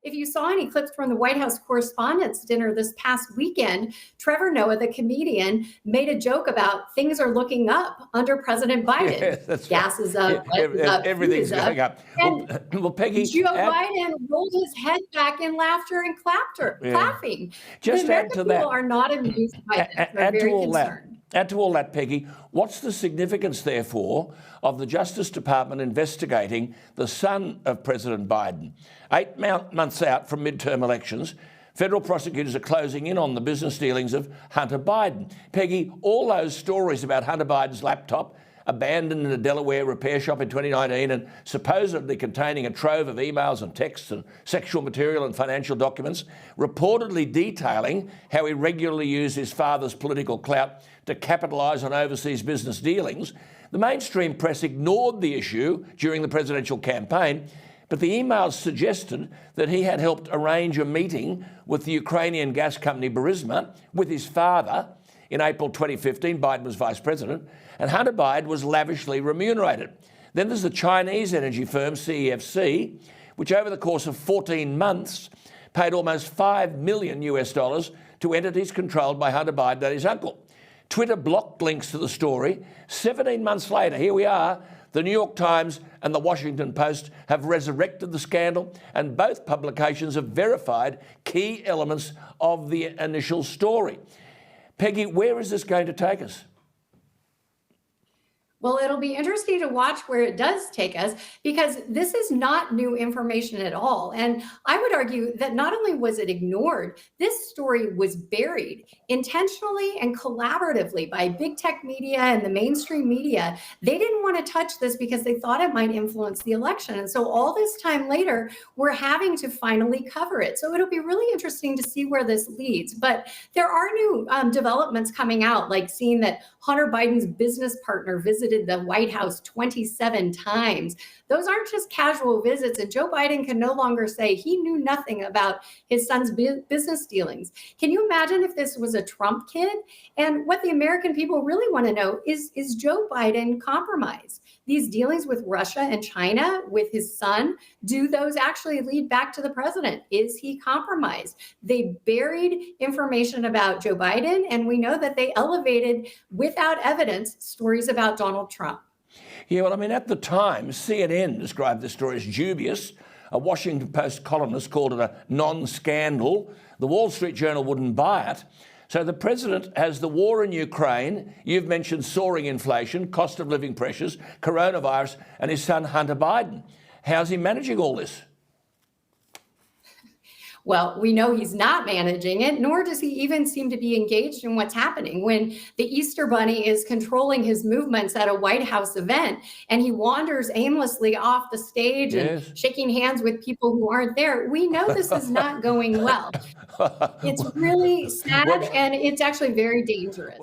If you saw any clips from the White House Correspondents' Dinner this past weekend, Trevor Noah, the comedian, made a joke about things are looking up under President Biden. Yes, that's Gas right. is up, rent is up, Everything's food is going up. And Well, Peggy, Joe Biden rolled his head back in laughter and clapping. Just the add to American that. people are not amused by this. They're very concerned. Add to all that, Peggy, what's the significance, therefore, of the Justice Department investigating the son of President Biden? 8 months out from midterm elections, federal prosecutors are closing in on the business dealings of Hunter Biden. Peggy, all those stories about Hunter Biden's laptop, abandoned in a Delaware repair shop in 2019 and supposedly containing a trove of emails and texts and sexual material and financial documents, reportedly detailing how he regularly used his father's political clout to capitalise on overseas business dealings. The mainstream press ignored the issue during the presidential campaign, but the emails suggested that he had helped arrange a meeting with the Ukrainian gas company Burisma with his father. In April 2015, Biden was vice president, and Hunter Biden was lavishly remunerated. Then there's the Chinese energy firm CEFC, which over the course of 14 months paid almost $5 million to entities controlled by Hunter Biden and his uncle. Twitter blocked links to the story. 17 months later, here we are. The New York Times and the Washington Post have resurrected the scandal, and both publications have verified key elements of the initial story. Peggy, where is this going to take us? Well, it'll be interesting to watch where it does take us, because this is not new information at all. And I would argue that not only was it ignored, this story was buried intentionally and collaboratively by big tech media and the mainstream media. They didn't want to touch this because they thought it might influence the election. And so all this time later, we're having to finally cover it. So it'll be really interesting to see where this leads. But there are new developments coming out, like seeing that Hunter Biden's business partner visited the White House 27 times. Those aren't just casual visits, and Joe Biden can no longer say he knew nothing about his son's business dealings. Can you imagine if this was a Trump kid? And what the American people really want to know is Joe Biden compromised? These dealings with Russia and China with his son, do those actually lead back to the president? Is he compromised? They buried information about Joe Biden, and we know that they elevated, without evidence, stories about Donald Trump. Yeah, well, I mean, at the time, CNN described this story as dubious. A Washington Post columnist called it a non-scandal. The Wall Street Journal wouldn't buy it. So the president has the war in Ukraine. You've mentioned soaring inflation, cost of living pressures, coronavirus, and his son Hunter Biden. How's he managing all this? Well, we know he's not managing it, nor does he even seem to be engaged in what's happening. When the Easter Bunny is controlling his movements at a White House event and he wanders aimlessly off the stage and shaking hands with people who aren't there, we know this is not going well. It's really sad, and it's actually very dangerous.